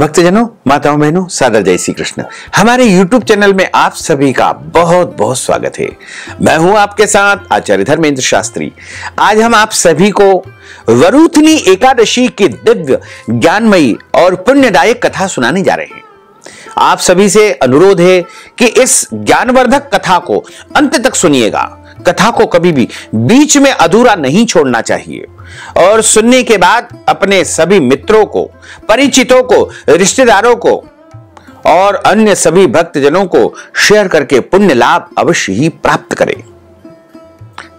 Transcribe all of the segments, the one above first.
भक्तजनों, माताओं, बहनों, सादर जय श्री कृष्ण। हमारे YouTube चैनल में आप सभी का बहुत बहुत स्वागत है। मैं हूं आपके साथ आचार्य धर्मेंद्र शास्त्री। आज हम आप सभी को वरुथनी एकादशी की दिव्य, ज्ञानमयी और पुण्यदायक कथा सुनाने जा रहे हैं। आप सभी से अनुरोध है कि इस ज्ञानवर्धक कथा को अंत तक सुनिएगा। कथा को कभी भी बीच में अधूरा नहीं छोड़ना चाहिए और सुनने के बाद अपने सभी मित्रों को, परिचितों को, रिश्तेदारों को और अन्य सभी भक्तजनों को शेयर करके पुण्य लाभ अवश्य ही प्राप्त करें।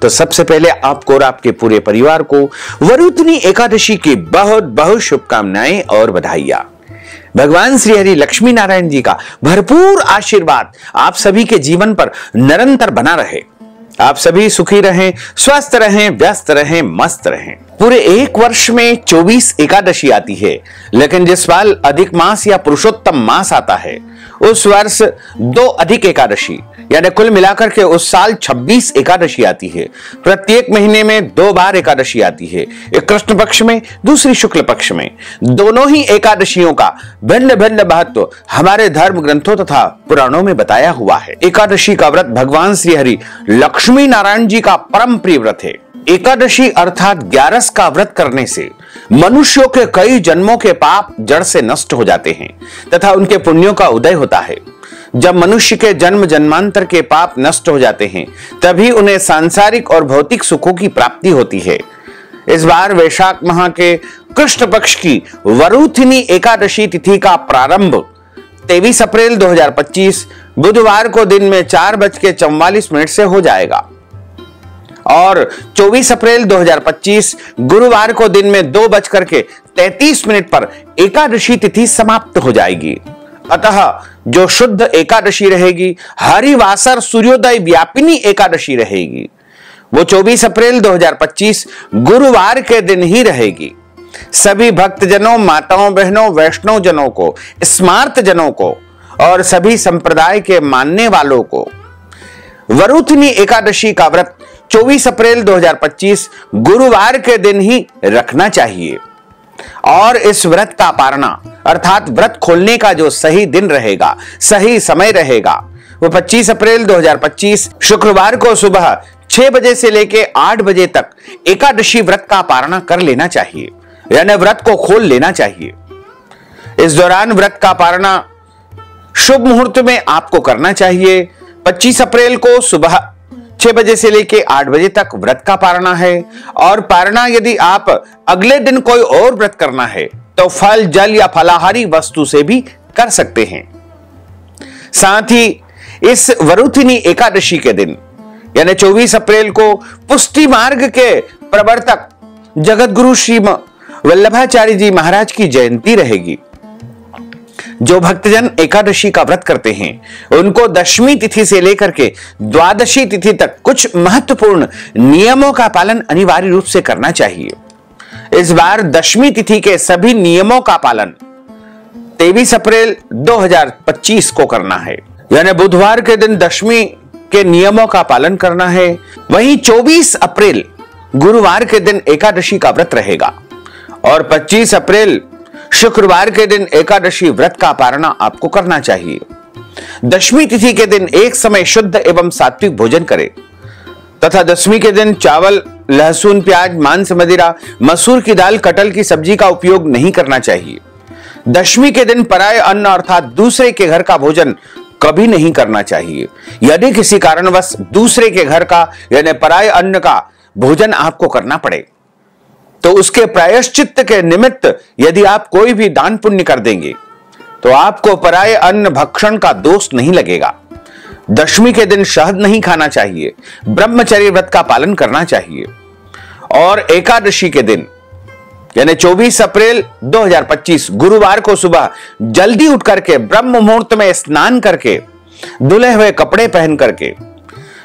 तो सबसे पहले आपको और आपके पूरे परिवार को वरुथनी एकादशी की बहुत बहुत शुभकामनाएं और बधाइयां। भगवान श्री हरि लक्ष्मी नारायण जी का भरपूर आशीर्वाद आप सभी के जीवन पर निरंतर बना रहे। आप सभी सुखी रहें, स्वस्थ रहें, व्यस्त रहें, मस्त रहें। पूरे एक वर्ष में 24 एकादशी आती है, लेकिन जिस साल अधिक मास या पुरुषोत्तम मास आता है उस वर्ष 2 अधिक एकादशी यानी कुल मिलाकर के उस साल 26 एकादशी आती है। प्रत्येक महीने में 2 बार एकादशी आती है, एक कृष्ण पक्ष में, दूसरी शुक्ल पक्ष में। दोनों ही एकादशियों का भिन्न भिन्न महत्व हमारे धर्म ग्रंथों तथा पुराणों में बताया हुआ है। एकादशी का व्रत भगवान श्री हरि लक्ष्मी नारायण जी का परम प्रिय व्रत है। एकादशी अर्थात 11 का व्रत करने से मनुष्यों के कई जन्मों के पाप जड़ से नष्ट हो जाते हैं तथा उनके पुण्यों का उदय होता है। जब मनुष्य के जन्म जन्मांतर के पाप नष्ट हो जाते हैं तभी उन्हें सांसारिक और भौतिक सुखों की प्राप्ति होती है। इस बार वैशाख माह के कृष्ण पक्ष की वरुथनी एकादशी तिथि का प्रारंभ 23 अप्रैल 2025 बुधवार को दिन में 4:44 से हो जाएगा और 24 अप्रैल 2025 गुरुवार को दिन में 2:33 पर एकादशी तिथि समाप्त हो जाएगी। अतः जो शुद्ध एकादशी रहेगी, हरिवासर सूर्योदय व्यापिनी एकादशी रहेगी, वो 24 अप्रैल 2025 गुरुवार के दिन ही रहेगी। सभी भक्तजनों, माताओं, बहनों, वैष्णव जनों को, स्मार्त जनों को और सभी संप्रदाय के मानने वालों को वरुथनी एकादशी का व्रत 24 अप्रैल 2025 गुरुवार के दिन ही रखना चाहिए और इस व्रत का पारणा अर्थात व्रत खोलने का जो सही दिन रहेगा, सही समय रहेगा, वो 25 अप्रैल 2025 शुक्रवार को सुबह 6 बजे से लेकर 8 बजे तक एकादशी व्रत का पारणा कर लेना चाहिए, यानी व्रत को खोल लेना चाहिए। इस दौरान व्रत का पारणा शुभ मुहूर्त में आपको करना चाहिए। 25 अप्रैल को सुबह 6 बजे से लेकर 8 बजे तक व्रत का पारणा है और पारणा यदि आप अगले दिन कोई और व्रत करना है तो फल, जल या फलाहारी वस्तु से भी कर सकते हैं। साथ ही इस वरुथनी एकादशी के दिन यानी 24 अप्रैल को पुष्टि मार्ग के प्रवर्तक जगत गुरु श्री वल्लभाचार्य जी महाराज की जयंती रहेगी। जो भक्तजन एकादशी का व्रत करते हैं उनको दशमी तिथि से लेकर के द्वादशी तिथि तक कुछ महत्वपूर्ण नियमों का पालन अनिवार्य रूप से करना चाहिए। इस बार दशमी तिथि के सभी नियमों का पालन 23 अप्रैल 2025 को करना है, यानी बुधवार के दिन दशमी के नियमों का पालन करना है। वहीं 24 अप्रैल गुरुवार के दिन एकादशी का व्रत रहेगा और 25 अप्रैल शुक्रवार के दिन एकादशी व्रत का पारणा आपको करना चाहिए। दशमी तिथि के दिन एक समय शुद्ध एवं सात्विक भोजन करें तथा दशमी के दिन चावल, लहसुन, प्याज, मांस, मदिरा, मसूर की दाल, कटहल की सब्जी का उपयोग नहीं करना चाहिए। दशमी के दिन पराय अन्न अर्थात दूसरे के घर का भोजन कभी नहीं करना चाहिए। यदि किसी कारणवश दूसरे के घर का यानी पराय अन्न का भोजन आपको करना पड़े तो उसके प्रायश्चित्त के निमित्त यदि आप कोई भी दान पुण्य कर देंगे तो आपको पराय अन्न भक्षण का दोष नहीं लगेगा। दशमी के दिन शहद नहीं खाना चाहिए, ब्रह्मचर्य व्रत का पालन करना चाहिए और एकादशी के दिन यानी 24 अप्रैल 2025 गुरुवार को सुबह जल्दी उठ करके ब्रह्म मुहूर्त में स्नान करके धुले हुए कपड़े पहन करके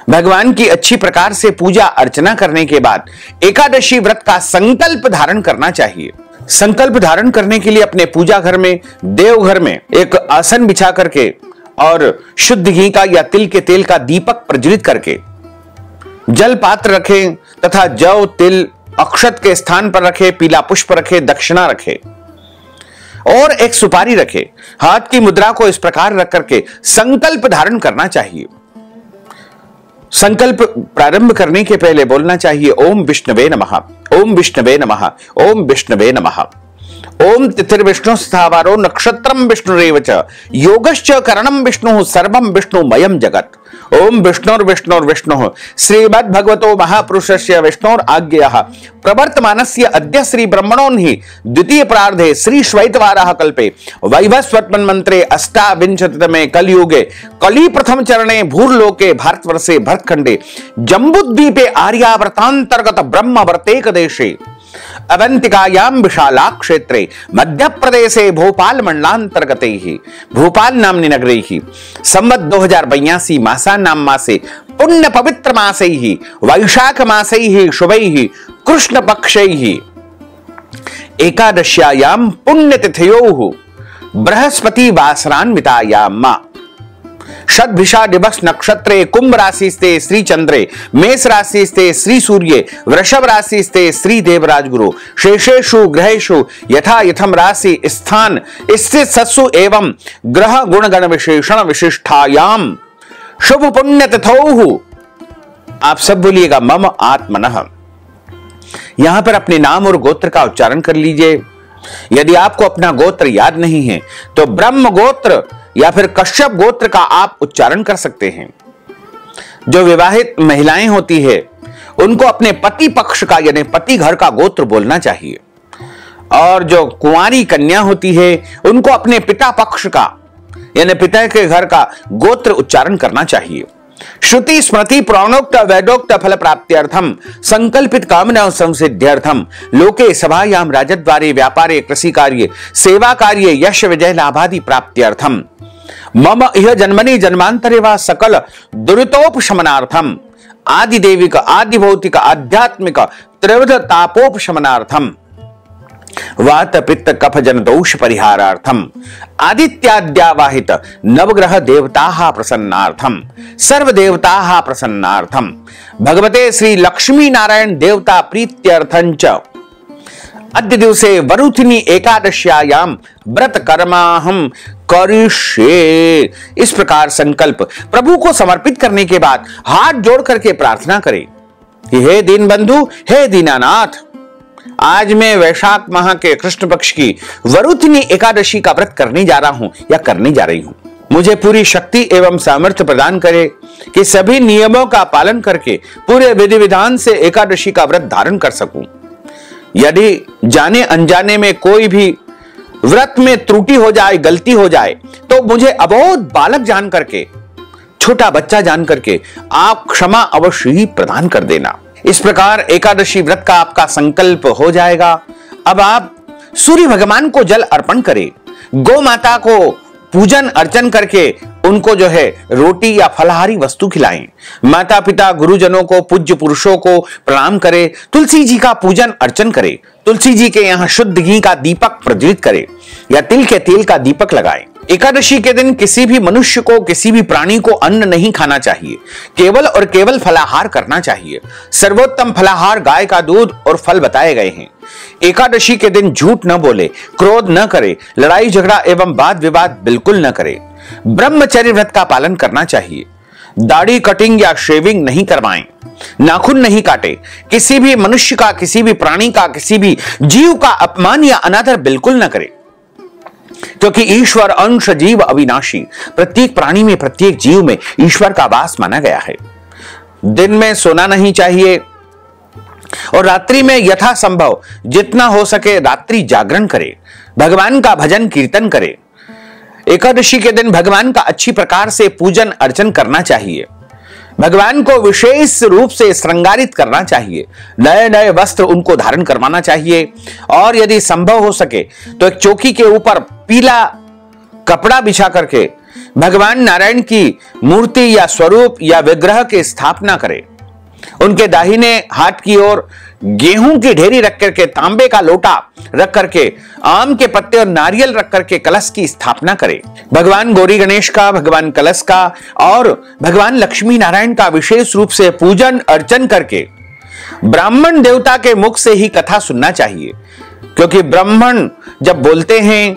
भगवान की अच्छी प्रकार से पूजा अर्चना करने के बाद एकादशी व्रत का संकल्प धारण करना चाहिए। संकल्प धारण करने के लिए अपने पूजा घर में, देवघर में एक आसन बिछा करके और शुद्ध घी का या तिल के तेल का दीपक प्रज्वलित करके जल पात्र रखें तथा जौ, तिल, अक्षत के स्थान पर रखे, पीला पुष्प रखे, दक्षिणा रखे और एक सुपारी रखे। हाथ की मुद्रा को इस प्रकार रख करके संकल्प धारण करना चाहिए। संकल्प प्रारंभ करने के पहले बोलना चाहिए ओम विष्णवे नमः, ओम विष्णवे नमः, ओम विष्णवे नमः। ओम तिथिर्विष्णु स्थावारो नक्षत्रम विष्णुरेव च योगश्च करणम विष्णु सर्वम विष्णुमयम जगत। ओम विष्णुर्विष्णुर्विष्णु श्रीमद् भगवतो महापुरुषस्य विष्णोर आज्ञया प्रवर्तमानस्य अद्य श्री ब्रह्मणोन्हि द्वितीय प्रार्धे श्री श्वैतवाराह कल्पे वैवस्वत मंत्रे अष्टाविंशतितमे कलयुगे कली प्रथम चरणे भूर्लोके भारतवर्षे भरतखंडे जम्बूद्वीपे आर्यावर्तांतर्गत ब्रह्मवर्तेक देशे अवंतिकायां विशाला क्षेत्रे मध्य प्रदेशे भोपाल मंडलांतर्गते ही भोपाल नामनी नगरे ही संवत 2082 मासा नाम मासे पुण्य पवित्र मासे ही वैशाख मासे ही शुभै ही कृष्ण पक्षै ही एकादश्यायां पुण्यतिथयोः बृहस्पति वासरान्वितायां षड्भिषा दिवस नक्षत्रे कुंभ राशि स्थे श्री चंद्रे मेष राशि स्थे श्री सूर्ये वृषभ राशि स्थे श्री देवराज गुरु शेषेषु ग्रहेषु यथा यथम राशि स्थान स्थित सत्सु एवं ग्रह गुण गण विशेषण विशिष्टायाम शुभ पुण्य तिथौ। आप सब बोलिएगा मम आत्मनः। यहां पर अपने नाम और गोत्र का उच्चारण कर लीजिए। यदि आपको अपना गोत्र याद नहीं है तो ब्रह्म गोत्र या फिर कश्यप गोत्र का आप उच्चारण कर सकते हैं। जो विवाहित महिलाएं होती है उनको अपने पति पक्ष का यानी पति घर का गोत्र बोलना चाहिए, और जो कुंवारी कन्या होती है उनको अपने पिता पक्ष का यानी पिता के घर का गोत्र उच्चारण करना चाहिए। श्रुति स्मृति पुराणोक्त वैदोक्त फल प्राप्त्यर्थम संकल्पित कामना संसिद्ध्यर्थम लोके सभायाम राजद्वारे व्यापारे कृषि कार्य सेवा कार्य यश विजय लाभादि प्राप्त्यर्थम मम इह जन्मनि जन्मांतरे वा सकल दुरितोपशमनार्थम आदि देविक आदि भौतिक आध्यात्मिक त्रिविध तापोपशमनार्थम वात पित्त कफ जन दोष परिहारार्थम आदित्याद्यावाहित नवग्रह देवताः प्रसन्नार्थम सर्व देवताः प्रसन्नार्थम भगवते श्री लक्ष्मी नारायण देवता प्रीत्यर्थंच अद्य दिवसे वरुथिनी एकादश्यायां व्रत कर्माहम करिष्ये। इस प्रकार संकल्प प्रभु को समर्पित करने के बाद हाथ जोड़ करके प्रार्थना करें कि हे दीन बंधु, हे दीनानाथ, आज मैं वैशाख माह के कृष्ण पक्ष की वरुथिनी एकादशी का व्रत करने जा रहा हूं या करने जा रही हूं। मुझे पूरी शक्ति एवं सामर्थ्य प्रदान करे कि सभी नियमों का पालन करके पूरे विधि विधान से एकादशी का व्रत धारण कर सकूं। यदि जाने अनजाने में कोई भी व्रत में त्रुटि हो जाए, गलती हो जाए, तो मुझे अबोध बालक जान करके, छोटा बच्चा जान करके आप क्षमा अवश्य ही प्रदान कर देना। इस प्रकार एकादशी व्रत का आपका संकल्प हो जाएगा। अब आप सूर्य भगवान को जल अर्पण करें, गौ माता को पूजन अर्चन करके उनको जो है रोटी या फलाहारी वस्तु खिलाएं। माता पिता गुरुजनों को, पूज्य पुरुषों को प्रणाम करें। तुलसी जी का पूजन अर्चन करें। तुलसी जी के यहाँ शुद्ध घी का दीपक प्रज्वलित करें या तिल के तेल का दीपक लगाएं। एकादशी के दिन किसी भी मनुष्य को, किसी भी प्राणी को अन्न नहीं खाना चाहिए, केवल और केवल फलाहार करना चाहिए। सर्वोत्तम फलाहार गाय का दूध और फल बताए गए हैं। एकादशी के दिन झूठ न बोले, क्रोध न करे, लड़ाई झगड़ा एवं वाद विवाद बिल्कुल न करे। ब्रह्मचर्य व्रत का पालन करना चाहिए। दाढ़ी कटिंग या शेविंग नहीं करवाएं, नाखून नहीं काटे, किसी भी मनुष्य का, किसी भी प्राणी का, किसी भी जीव का अपमान या अनादर बिल्कुल न करे, क्योंकि ईश्वर अंश जीव अविनाशी। प्रत्येक प्राणी में, प्रत्येक जीव में ईश्वर का वास माना गया है। दिन में सोना नहीं चाहिए और रात्रि में यथासंभव जितना हो सके रात्रि जागरण करे, भगवान का भजन कीर्तन करे। एकादशी के दिन भगवान का अच्छी प्रकार से पूजन अर्चन करना चाहिए। भगवान को विशेष रूप से श्रृंगारित करना चाहिए। नए नए वस्त्र उनको धारण करवाना चाहिए और यदि संभव हो सके तो एक चौकी के ऊपर पीला कपड़ा बिछा करके भगवान नारायण की मूर्ति या स्वरूप या विग्रह की स्थापना करें। उनके दाहिने हाथ की ओर गेहूं की ढेरी रख करके, तांबे का लोटा रख करके, आम के पत्ते और नारियल रख करके कलश की स्थापना करें। भगवान गौरी गणेश का, भगवान कलश का और भगवान लक्ष्मी नारायण का विशेष रूप से पूजन अर्चन करके ब्राह्मण देवता के मुख से ही कथा सुनना चाहिए। क्योंकि ब्राह्मण जब बोलते हैं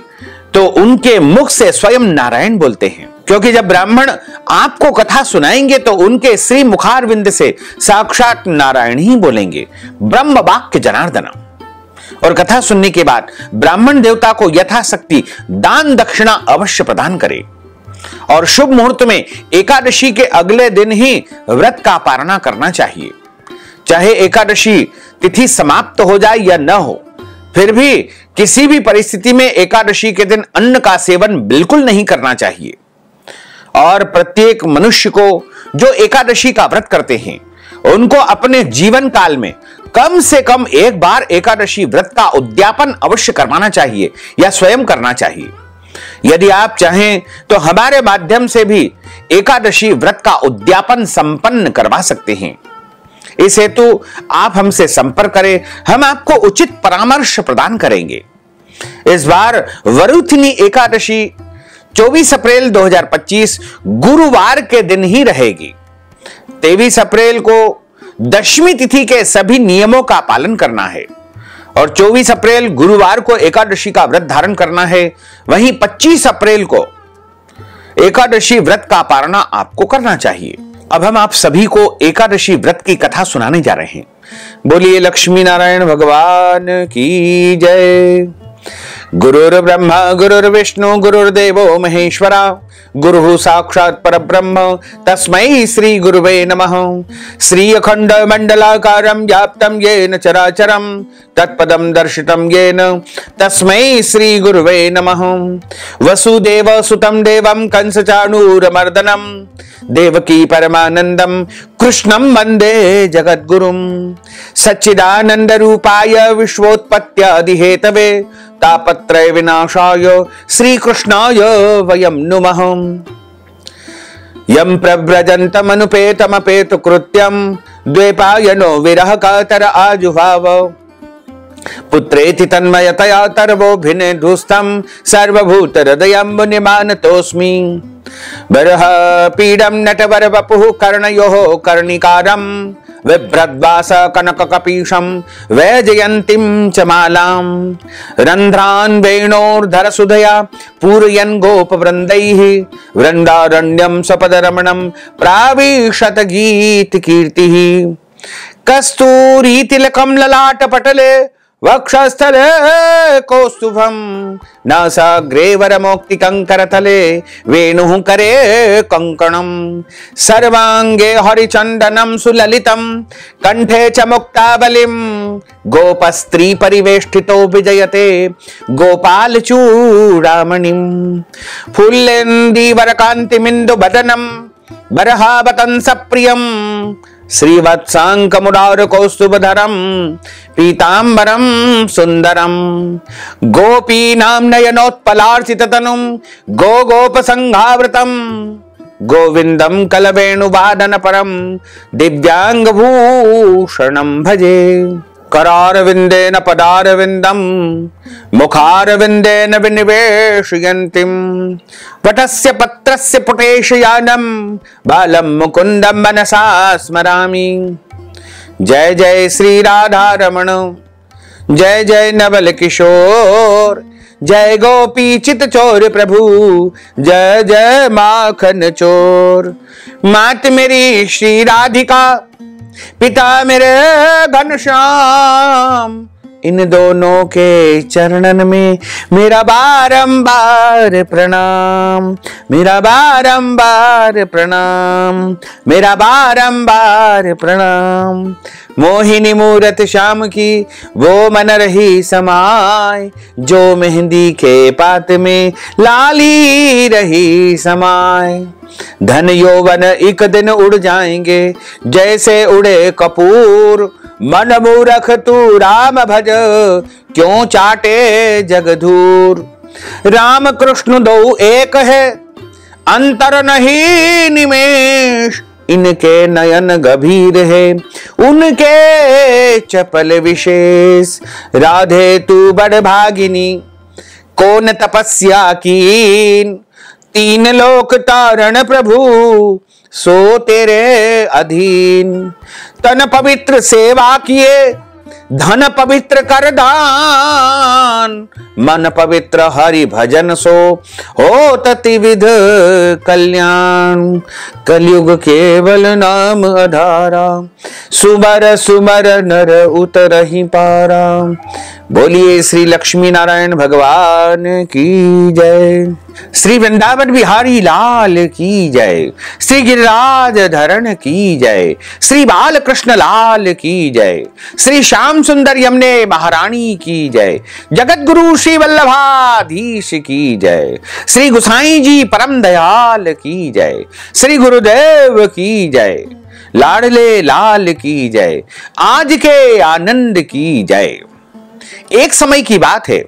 तो उनके मुख से स्वयं नारायण बोलते हैं। क्योंकि जब ब्राह्मण आपको कथा सुनाएंगे तो उनके श्री मुखारविंद से साक्षात नारायण ही बोलेंगे, ब्रह्म वाक्य जनार्दना। और कथा सुनने के बाद ब्राह्मण देवता को यथाशक्ति दान दक्षिणा अवश्य प्रदान करें। और शुभ मुहूर्त में एकादशी के अगले दिन ही व्रत का पारणा करना चाहिए। चाहे एकादशी तिथि समाप्त हो जाए या न हो, फिर भी किसी भी परिस्थिति में एकादशी के दिन अन्न का सेवन बिल्कुल नहीं करना चाहिए। और प्रत्येक मनुष्य को जो एकादशी का व्रत करते हैं उनको अपने जीवन काल में कम से कम एक बार एकादशी व्रत का उद्यापन अवश्य करवाना चाहिए या स्वयं करना चाहिए। यदि आप चाहें तो हमारे माध्यम से भी एकादशी व्रत का उद्यापन संपन्न करवा सकते हैं। इस हेतु आप हमसे संपर्क करें, हम आपको उचित परामर्श प्रदान करेंगे। इस बार वरुथिनी एकादशी 24 अप्रैल 2025 गुरुवार के दिन ही रहेगी। 23 अप्रैल को दशमी तिथि के सभी नियमों का पालन करना है और 24 अप्रैल गुरुवार को एकादशी का व्रत धारण करना है। वहीं 25 अप्रैल को एकादशी व्रत का पारणा आपको करना चाहिए। अब हम आप सभी को एकादशी व्रत की कथा सुनाने जा रहे हैं। बोलिए लक्ष्मी नारायण भगवान की जय। गुरुर्ब्रह्मा गुरुर्विष्णु गुरुर्देवो महेश्वरा, गुरुः साक्षात् परब्रह्म तस्मै श्री गुरुवे नमः। श्री अखंड मंडलाकारं व्याप्तं येन चराचरं तत्पदं दर्शितं येन तस्मै श्री गुरुवे नमः। वसुदेव सुतं देवं कंसचाणूरमर्दनं देवकी परमानंदं कृष्णं वंदे जगद्गुरुं। सच्चिदानंद रूपाय विश्वोत्पत्त्यादि हेतवे तापत्रय विनाशाय श्री कृष्णाय वयं नुमः। यं प्रव्रजन्तमनुपेतमपेतु कृत्यं द्वैपायनो विरह कातर आजुहाव। पुत्रेति तन्मयतया तर्वोऽभिनेदुस्तं सर्वभूत हृदयं मुनिमानतोऽस्मि। बरह पीडं नटवरवपुः कर्णयोः कर्णिकारं बिभ्रद्वास कनककपीशं वैजयन्तीं च मालां। रन्ध्रान् वेणोर्धरसुधया पूरयन् गोपवृन्दैः वृन्दारण्यं स्वपदरमणं प्राविशत गीतकीर्तिः। कस्तूरीतिलकं ललाटपटले वक्षस्थले कौस्तुभं नासाग्रे वरमौक्तिकङ्करतले वेणुः करे कङ्कणं। सर्वाङ्गे हरिचन्दनं सुललितं कण्ठे च मुक्तावलिं गोपस्त्री परिवेष्टितो विजयते गोपालचूडामणिं। फुल्लेन्दीवरकान्तिमिन्दुवदनं बर्हावतंसप्रियं श्रीवत्साङ्कमुदार कौस्तुभधरं पीताम्बरं सुन्दरं। गोपीनां नयनोत्पलार्चिततनुं गोगोपसंघावृतं गोविन्दं कलवेणुवादनपरं दिव्याङ्गभूषणं भजे। करारविन्देन पदारविन्दं मुखारविन्देन विनिवेशयन्तीं वटस्य पत्रस्य पुटेशयानं बालं मुकुन्दं मनसा स्मरामि। जय जय श्री राधा रमण, जय जय नवल किशोर, जय गोपी चित चोर प्रभु, जय जय माखन चोर। मात मेरी श्री राधिका, पिता मेरे घनश्याम, इन दोनों के चरणन में मेरा बारंबार प्रणाम, मेरा बारंबार प्रणाम, मेरा बारंबार प्रणाम। मोहिनी मूरत श्याम की वो मन रही समाय, जो मेहंदी के पात में लाली रही समाय। धन यौवन एक दिन उड़ जाएंगे जैसे उड़े कपूर, मन मूरख तू राम भज क्यों चाटे जगधूर। राम कृष्ण दो एक है अंतर नहीं निमेष, इनके नयन गभीर है उनके चपल विशेष। राधे तू बड़ भागिनी कौन तपस्या कीन, तीन लोक तारण प्रभु सो तेरे अधीन। तन पवित्र सेवा किए धन पवित्र कर दान, मन पवित्र हरि भजन सो हो ततिविध कल्याण। कलयुग केवल नाम आधारा, सुमर सुमर नर उतरहि पारा। बोलिए श्री लक्ष्मी नारायण भगवान की जय, श्री वृंदावन बिहारी लाल की जय, श्री गिरिराज धरण की जय, श्री बालकृष्ण लाल की जय, श्री श्याम सुंदर यमुने महारानी की जय, जगत गुरु श्री वल्लभाधीश की जय, श्री गुसाई जी परम दयाल की जय, श्री गुरुदेव की जय, लाडले लाल की जय, आज के आनंद की जय। एक समय की बात है,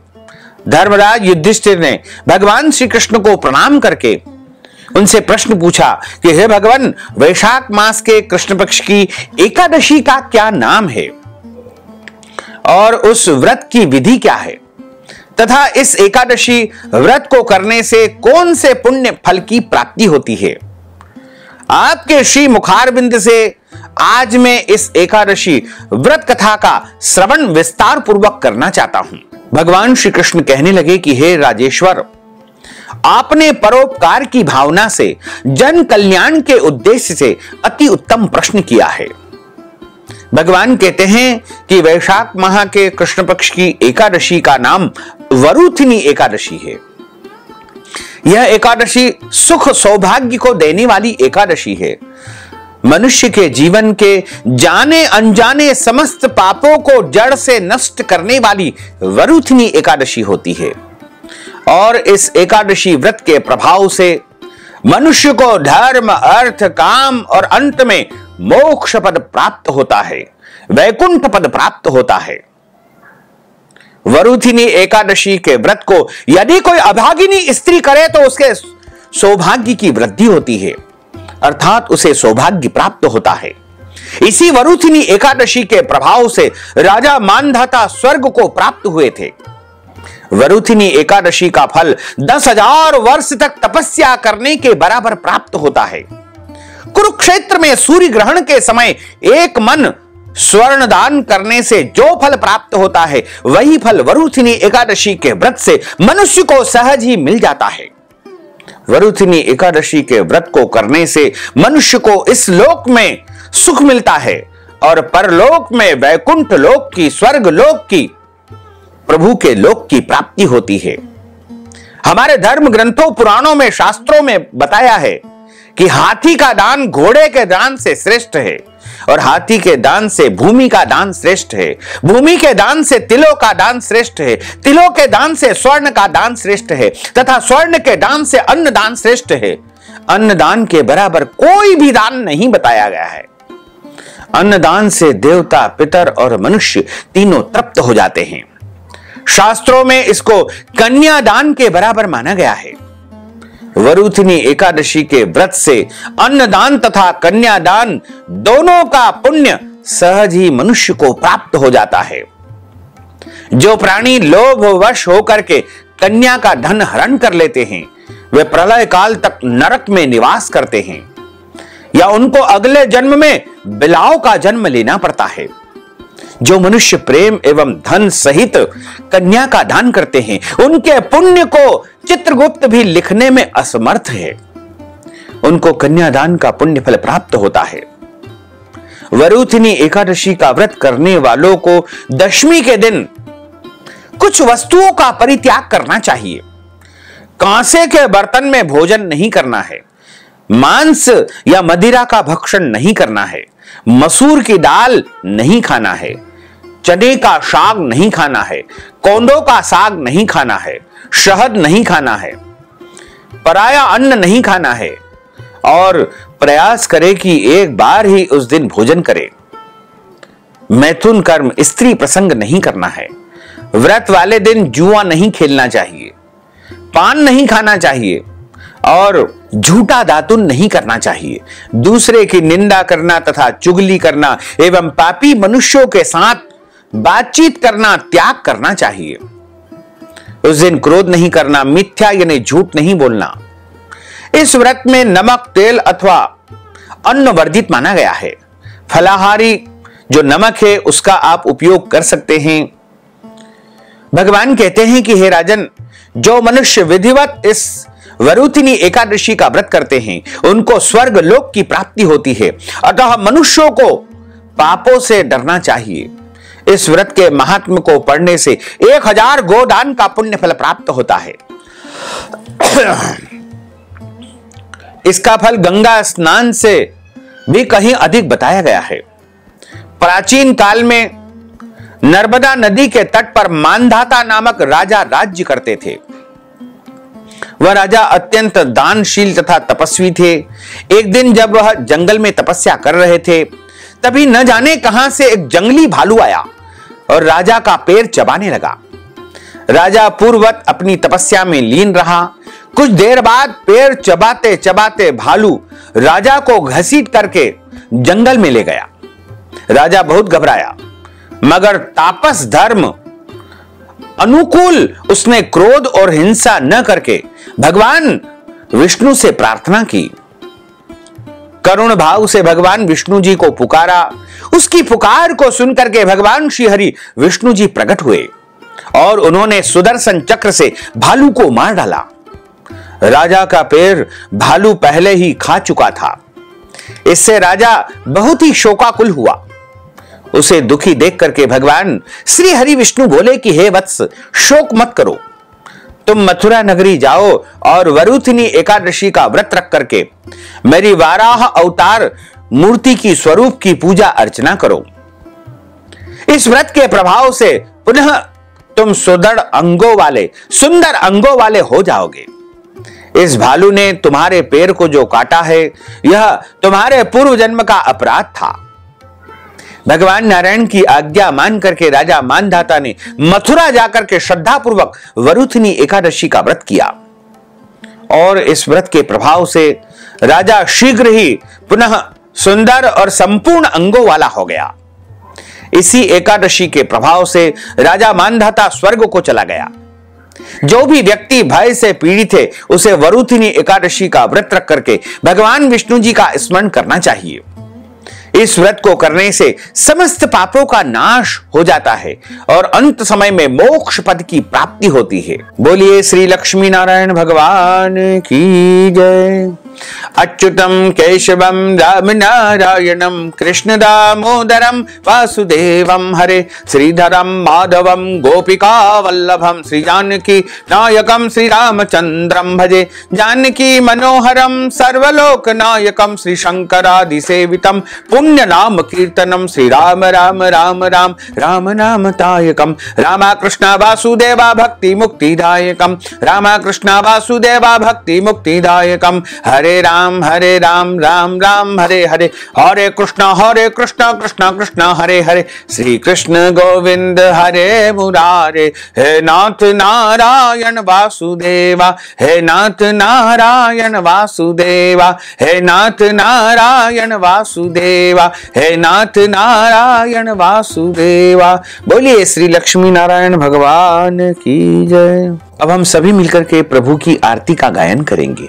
धर्मराज युधिष्ठिर ने भगवान श्री कृष्ण को प्रणाम करके उनसे प्रश्न पूछा कि हे भगवान, वैशाख मास के कृष्ण पक्ष की एकादशी का क्या नाम है और उस व्रत की विधि क्या है, तथा इस एकादशी व्रत को करने से कौन से पुण्य फल की प्राप्ति होती है। आपके श्री मुखारबिंद से आज मैं इस एकादशी व्रत कथा का श्रवण विस्तार पूर्वक करना चाहता हूं। भगवान श्री कृष्ण कहने लगे कि हे राजेश्वर, आपने परोपकार की भावना से जन कल्याण के उद्देश्य से अति उत्तम प्रश्न किया है। भगवान कहते हैं कि वैशाख माह के कृष्ण पक्ष की एकादशी का नाम वरुथिनी एकादशी है। यह एकादशी सुख सौभाग्य को देने वाली एकादशी है। मनुष्य के जीवन के जाने अनजाने समस्त पापों को जड़ से नष्ट करने वाली वरुथिनी एकादशी होती है और इस एकादशी व्रत के प्रभाव से मनुष्य को धर्म, अर्थ, काम और अंत में मोक्ष पद प्राप्त होता है, वैकुंठ पद प्राप्त होता है। वरुथिनी एकादशी के व्रत को यदि कोई अभागिनी स्त्री करे तो उसके सौभाग्य की वृद्धि होती है, अर्थात उसे सौभाग्य प्राप्त होता है। इसी वरुथिनी एकादशी के प्रभाव से राजा मानधाता स्वर्ग को प्राप्त हुए थे। वरुथिनी एकादशी का फल 10,000 वर्ष तक तपस्या करने के बराबर प्राप्त होता है। कुरुक्षेत्र में सूर्य ग्रहण के समय एक मन स्वर्ण दान करने से जो फल प्राप्त होता है, वही फल वरुथिनी एकादशी के व्रत से मनुष्य को सहज ही मिल जाता है। वरुथिनी एकादशी के व्रत को करने से मनुष्य को इस लोक में सुख मिलता है और परलोक में वैकुंठ लोक की, स्वर्ग लोक की, प्रभु के लोक की प्राप्ति होती है। हमारे धर्म ग्रंथों, पुराणों में, शास्त्रों में बताया है कि हाथी का दान घोड़े के दान से श्रेष्ठ है और हाथी के दान से भूमि का दान श्रेष्ठ है, भूमि के दान से तिलों का दान श्रेष्ठ है, तिलों के दान से स्वर्ण का दान श्रेष्ठ है तथा स्वर्ण के दान से अन्न दान श्रेष्ठ है। अन्न दान के बराबर कोई भी दान नहीं बताया गया है। अन्न दान से देवता, पितर और मनुष्य तीनों तृप्त हो जाते हैं। शास्त्रों में इसको कन्यादान के बराबर माना गया है। वरुथिनी एकादशी के व्रत से अन्नदान तथा कन्यादान दोनों का पुण्य सहज ही मनुष्य को प्राप्त हो जाता है। जो प्राणी लोभवश होकर के कन्या का धन हरण कर लेते हैं, वे प्रलय काल तक नरक में निवास करते हैं या उनको अगले जन्म में बिलाव का जन्म लेना पड़ता है। जो मनुष्य प्रेम एवं धन सहित कन्या का दान करते हैं, उनके पुण्य को चित्रगुप्त भी लिखने में असमर्थ है। उनको कन्यादान का पुण्य फल प्राप्त होता है। वरुथिनी एकादशी का व्रत करने वालों को दशमी के दिन कुछ वस्तुओं का परित्याग करना चाहिए। कांसे के बर्तन में भोजन नहीं करना है, मांस या मदिरा का भक्षण नहीं करना है, मसूर की दाल नहीं खाना है, चने का साग नहीं खाना है, कौंदों का साग नहीं खाना है, शहद नहीं खाना है, पराया अन्न नहीं खाना है और प्रयास करे कि एक बार ही उस दिन भोजन करे। मैथुन कर्म, स्त्री प्रसंग नहीं करना है। व्रत वाले दिन जुआ नहीं खेलना चाहिए, पान नहीं खाना चाहिए और झूठा दातुन नहीं करना चाहिए। दूसरे की निंदा करना तथा चुगली करना एवं पापी मनुष्यों के साथ बातचीत करना त्याग करना चाहिए। उस दिन क्रोध नहीं करना, मिथ्या यानी झूठ नहीं बोलना। इस व्रत में नमक, तेल अथवा अन्न वर्जित माना गया है। फलाहारी जो नमक है उसका आप उपयोग कर सकते हैं। भगवान कहते हैं कि हे राजन, जो मनुष्य विधिवत इस वरुथिनी एकादशी का व्रत करते हैं उनको स्वर्ग लोक की प्राप्ति होती है। अतः मनुष्यों को पापों से डरना चाहिए। इस व्रत के महात्म्य को पढ़ने से 1000 गोदान का पुण्य फल प्राप्त होता है। इसका फल गंगा स्नान से भी कहीं अधिक बताया गया है। प्राचीन काल में नर्मदा नदी के तट पर मानधाता नामक राजा राज्य करते थे। वह राजा अत्यंत दानशील तथा तपस्वी थे। एक दिन जब वह जंगल में तपस्या कर रहे थे, तभी न जाने कहां से एक जंगली भालू आया और राजा का पैर चबाने लगा। राजा पूर्ववत अपनी तपस्या में लीन रहा। कुछ देर बाद पैर चबाते चबाते भालू राजा को घसीट करके जंगल में ले गया। राजा बहुत घबराया, मगर तापस धर्म अनुकूल उसने क्रोध और हिंसा न करके भगवान विष्णु से प्रार्थना की। करुण भाव से भगवान विष्णु जी को पुकारा। उसकी पुकार को सुनकर के भगवान श्री हरि विष्णु जी प्रकट हुए और उन्होंने सुदर्शन चक्र से भालू को मार डाला। राजा का पैर भालू पहले ही खा चुका था। इससे राजा बहुत ही शोकाकुल हुआ। उसे दुखी देख करके भगवान श्री हरि विष्णु बोले कि हे वत्स, शोक मत करो। तुम मथुरा नगरी जाओ और वरुथिनी एकादशी का व्रत रख करके मेरी वाराह अवतार मूर्ति की स्वरूप की पूजा अर्चना करो। इस व्रत के प्रभाव से पुनः तुम सुंदर अंगों वाले हो जाओगे। इस भालू ने तुम्हारे पैर को जो काटा है, यह तुम्हारे पूर्व जन्म का अपराध था। भगवान नारायण की आज्ञा मान करके राजा मानधाता ने मथुरा जाकर के श्रद्धापूर्वक वरुथिनी एकादशी का व्रत किया और इस व्रत के प्रभाव से राजा शीघ्र ही पुनः सुंदर और संपूर्ण अंगों वाला हो गया। इसी एकादशी के प्रभाव से राजा मानधाता स्वर्ग को चला गया। जो भी व्यक्ति भय से पीड़ित है, उसे वरुथिनी एकादशी का व्रत रख करके भगवान विष्णु जी का स्मरण करना चाहिए। इस व्रत को करने से समस्त पापों का नाश हो जाता है और अंत समय में मोक्ष पद की प्राप्ति होती है। बोलिए श्री लक्ष्मी नारायण भगवान की जय। अच्युतम केशवम राम नारायणम कृष्ण दामोदरम वासुदेवम हरे श्रीधरम माधवम गोपिका वल्लभम श्री जानकी नायकम श्री रामचंद्रम भजे जानकी मनोहरम सर्वलोक नायकम श्री शंकरादि सेवितम पुण्य नाम कीर्तनम श्री राम राम राम राम राम नाम तायकम रामा कृष्ण वासुदेवा भक्ति मुक्तिदायकम रामा कृष्ण वासुदेवा भक्ति मुक्तिदायकम हरे राम राम राम हरे हरे हरे कृष्ण कृष्ण कृष्ण हरे हरे श्री कृष्ण गोविंद हरे मुरारे। हे नाथ नारायण वासुदेवा, हे नाथ नारायण वासुदेवा, हे नाथ नारायण वासुदेवा, हे नाथ नारायण वासुदेवा। बोलिए श्री लक्ष्मी नारायण भगवान की जय। अब हम सभी मिलकर के प्रभु की आरती का गायन करेंगे।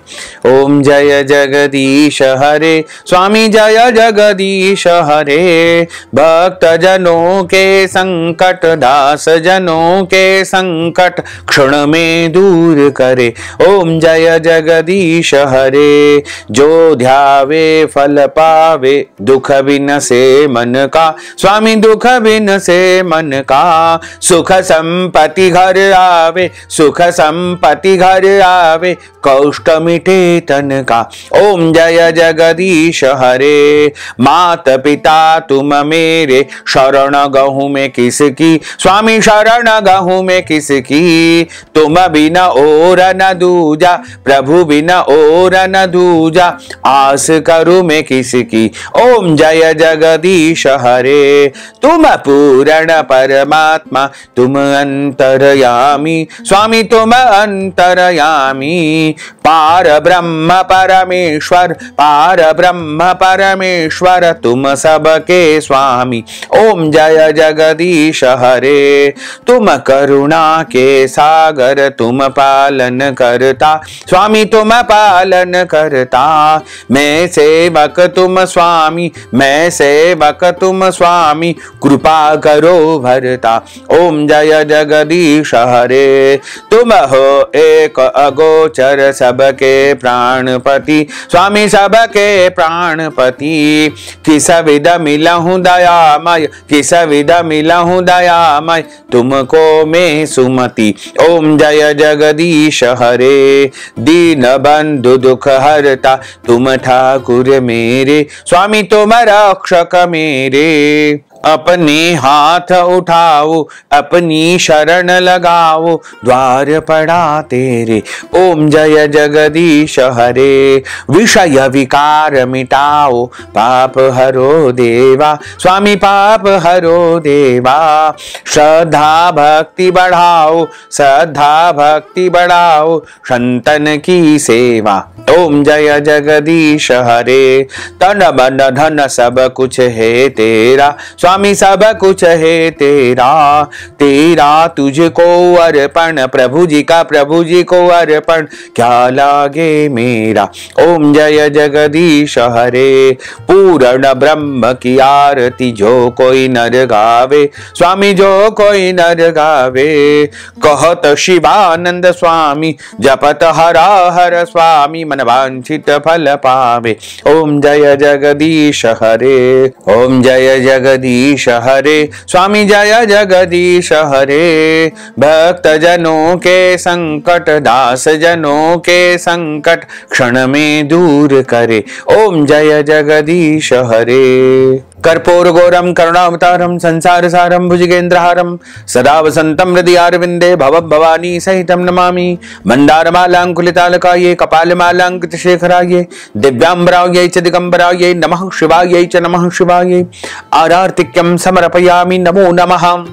ओम जय जगदीश हरे, स्वामी जय जगदीश हरे, भक्त जनों के संकट, दास जनों के संकट क्षण में दूर करे। ओम जय जगदीश हरे, जो ध्यावे फल पावे, दुख बिन से मन का, स्वामी दुख बिन से मन का, सुख संपत्ति घर आवे, सुख संपत्ति घर आवे, कष्ट मिटे तन का। ओम जय जगदीश हरे, मात पिता तुम मेरे, शरण गहूं में किसकी, स्वामी शरण गहूं में किसकी, तुम बिना और न दूजा, प्रभु बिना और न दूजा, आस करूं मैं किसकी। ओम जय जगदीश हरे, तुम पूर्ण परमात्मा, तुम अंतर्यामी, स्वामी स्वामी तुम अंतरयामी, पार ब्रह्म परमेश्वर, पार ब्रह्म परमेश्वर तुम सबके स्वामी। ओम जय जगदीश हरे, तुम करुणा के सागर, तुम पालन करता स्वामी, तुम पालन करता। मैं सेवक तुम स्वामी, मैं सेवक तुम स्वामी, कृपा करो भरता। ओम जय जगदीश हरे, तुम हो एक अगोचर सबके प्राणपति, स्वामी सबके प्राणपति। किस विध मिलहूं दयामय, किस विध मिलहूं दयामय, तुमको मैं सुमति। ओम जय जगदीश हरे, दीन बंधु दुख हरता, तुम ठाकुर मेरे, स्वामी तुम रक्षक मेरे। अपने हाथ उठाओ, अपनी शरण लगाओ, द्वार पड़ा तेरे। ओम जय जगदीश हरे, विषय विकार मिटाओ, पाप हरो देवा, स्वामी पाप हरो देवा। श्रद्धा भक्ति बढ़ाओ, श्रद्धा भक्ति बढ़ाओ, संतन की सेवा। ओम जय जगदीश हरे, तन मन धन सब कुछ है तेरा, स्वामी सब कुछ है तेरा। तेरा तुझको अर्पण, प्रभु जी का प्रभु जी को अर्पण, क्या लागे मेरा। ओम जय जगदीश हरे, पूर्ण ब्रह्म की आरती जो कोई नर गावे, स्वामी जो कोई नर गावे। कहत शिवानंद स्वामी, जपत हरा हर स्वामी, मन वांछित फल पावे। ओम जय जगदीश हरे, ओम जय जगदीश हरे, स्वामी जय जगदीश हरे। भक्त जनों के संकट, दास जनों के संकट, क्षण में दूर करे। ओम जय जगदीश हरे। कर्पूर गौरम करुणावतारम, संसार सारम, भुजगेंद्रहारम, सदा वसंतम हृदयारविंदे, भव भवानी सहितम नमामि। मंदारमालांकुलितालकाये, कपालमालांकित शेखराये, दिव्यांबराये च दिगंबराये, नमः शिवाये च नमः शिवाये। आरार्तिक्यं समर्पयामि, नमो नमः।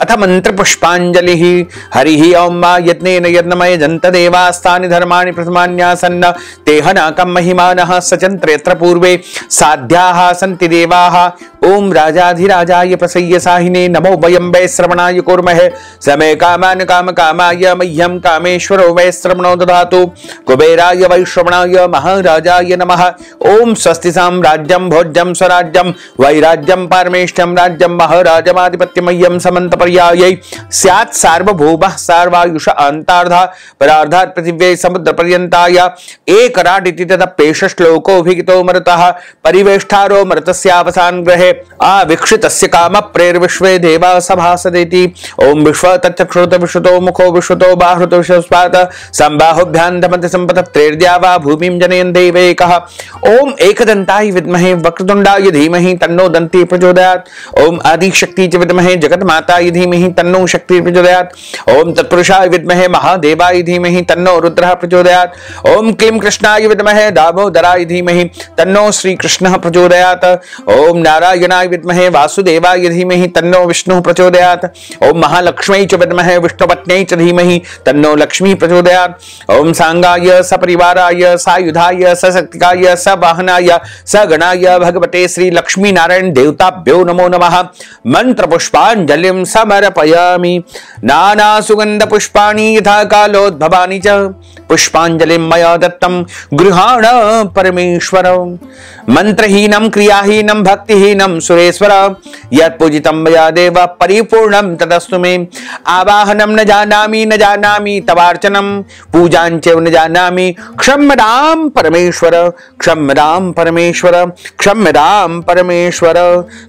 अथ मंत्र पुष्पांजलि। हरि ओम मा यत्नेन यज्ञमय जंत देवास्तानि धर्माणि प्रथमान्यासन्न, तेह नाकं महिमानः सचन्त्र यत्र पूर्वे साध्याः सन्ति देवाः। ओम राजाधिराजाय प्रसय्य साहिने, नमो वयं वै श्रवणाय कुर्महे। समे कामान् काम कामाय, मह्यं कामेश्वरो वै श्रवणो ददातु। कुबेराय वै श्रवणाय महाराजाय नमः। ओम स्वस्ति साम्राज्यं भोज्यं स्वराज्यं, वैराज्यं पारमेष्ठ्यं राज्यं, महाराजमाधिपत्यमह्यं समन्त पर्यायै स्यात् सार्वभौमः सर्वायुष अंतार्धा परार्धात् पृथिव्यै समुद्र पर्यन्ताय एकराडिति तदप्येष श्लोकोऽभिहितो मरुतः परिवेष्टारो मरुतस्यावसान ग्रहे आविक्षितस्य काम प्रेर्विश्वे देवा सभासदेति। ओम विश्व तच्चक्षुरुत विश्वतो मुखो विश्वतो बाहुरुत विश्वस्पात संबाहुभ्यां धमति संपतत्रेर्द्या वा भूमिं जनयन् देवैकः। ओम एकदन्ताय विद्महे वक्रतुण्डाय धीमहि तन्नो दन्ती प्रचोदयात्। ओम आदिशक्ति च विद्महे जगन्माताय धीमहि तन्नो शक्ति प्रचोदयात्। ओम तत्पुरुषाय विद्महे महादेवाय धीमहि तन्नो रुद्रः प्रचोदयात्। ओम क्लीं कृष्णाय विद्महे दामोदराय धीमहि तन्नो श्री कृष्णः प्रचोदयात्। ओम नारायणाय विद्महे वासुदेवाय धीमहि तन्नो विष्णुः प्रचोदयात्। ओम महालक्ष्म्यै च विद्महे विष्णुपत्न्यै च धीमहि तन्नो लक्ष्मीः प्रचोदयात्। ओम सांगाय सपरिवाराय सायुधाय सशक्तिकाय सवाहनाय सगणाय भगवते श्री लक्ष्मी नारायण देवताभ्यो नमो नमः। मंत्र पुष्पांजलिं समर्पयामि। नाना सुगंध पुष्पाणि यथा कालोद्भवानि च पुष्पांजलिं मया दत्तं गृहाण परमेश्वर। मंत्रहीनं क्रियाहीनं भक्तिहीनं सुरेश्वर, यत् पूजितं मया देव परिपूर्णं तदस्तु मे। आवाहनं न जानामि तवार्चनं, पूजां च न जानामि। क्षम्यतां परमेश्वर, क्षम्यतां परमेश्वर, क्षम्यतां परमेश्वर।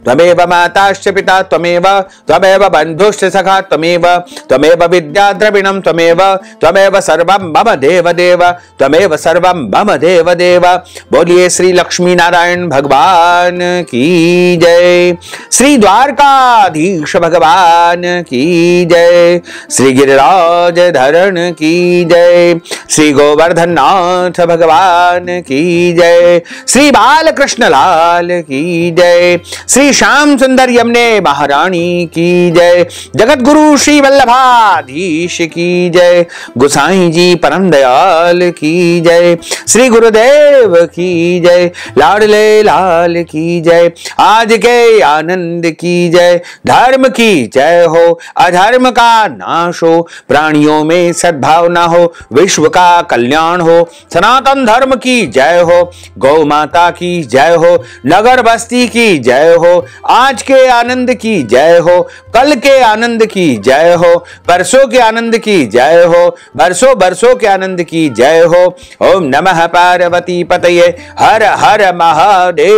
त्वमेव माताश्च पिता त्वमेव, त्वमेव बन्धुश्च सखा त्वमेव, त्वमेव विद्या द्रविणं त्वमेव, त्वमेव सर्वं मम देव देव देव त्वमेव सर्वं मम देव देव। बोलिए श्री लक्ष्मी नारायण भगवान की जय, श्री द्वारकाधीश भगवान की जय, श्री गिरिराज धरण की जय, श्री गोवर्धन नाथ भगवान की जय, श्री बालकृष्ण लाल की जय, श्री श्याम सुंदर यमुने महारानी की जय, जगत गुरु श्री वल्लभाधीश की जय, गोसाई जी परम दयाल की जय, श्री गुरुदेव की जय, लाडले लाल की जय, आज के आनंद की जय, धर्म की जय हो, अधर्म का नाश हो, प्राणियों में सद्भावना हो, विश्व का कल्याण हो, सनातन धर्म की जय हो, गौ माता की जय हो, नगर बस्ती की जय हो, आज के आनंद की जय हो, कल के आनंद की जय हो, परसों के आनंद की जय हो, बरसों बरसों के आनंद की जय हो। ओम नमः पार्वती पतये, हर हर महादेव।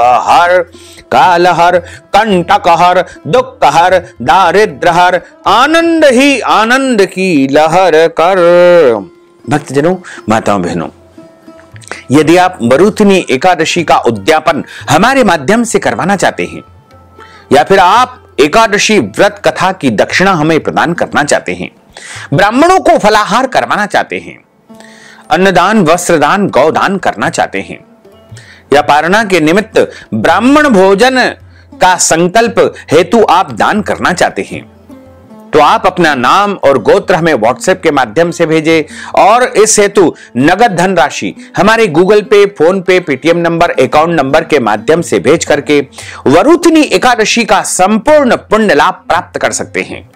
हर कालहर, कंटकहर, दुखहर, दारिद्रहर, आनंद ही आनंद की लहर कर। भक्तजनों, माताओं बहनों, यदि आप मरुथनी एकादशी का उद्यापन हमारे माध्यम से करवाना चाहते हैं, या फिर आप एकादशी व्रत कथा की दक्षिणा हमें प्रदान करना चाहते हैं, ब्राह्मणों को फलाहार करवाना चाहते हैं, अन्नदान, वस्त्रदान, गौदान करना चाहते हैं, या पारणा के निमित्त ब्राह्मण भोजन का संकल्प हेतु आप दान करना चाहते हैं, तो आप अपना नाम और गोत्र हमें व्हाट्सएप के माध्यम से भेजें और इस हेतु नगद धन राशि हमारे गूगल पे, फोन पे, पेटीएम नंबर, अकाउंट नंबर के माध्यम से भेज करके वरुथनी एकादशी का संपूर्ण पुण्य लाभ प्राप्त कर सकते हैं।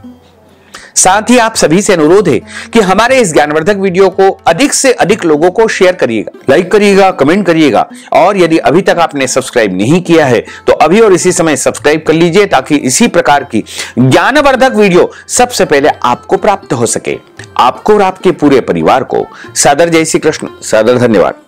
साथ ही आप सभी से अनुरोध है कि हमारे इस ज्ञानवर्धक वीडियो को अधिक से अधिक लोगों को शेयर करिएगा, लाइक करिएगा, कमेंट करिएगा, और यदि अभी तक आपने सब्सक्राइब नहीं किया है तो अभी और इसी समय सब्सक्राइब कर लीजिए, ताकि इसी प्रकार की ज्ञानवर्धक वीडियो सबसे पहले आपको प्राप्त हो सके। आपको और आपके पूरे परिवार को सादर जय श्री कृष्ण, सादर धन्यवाद।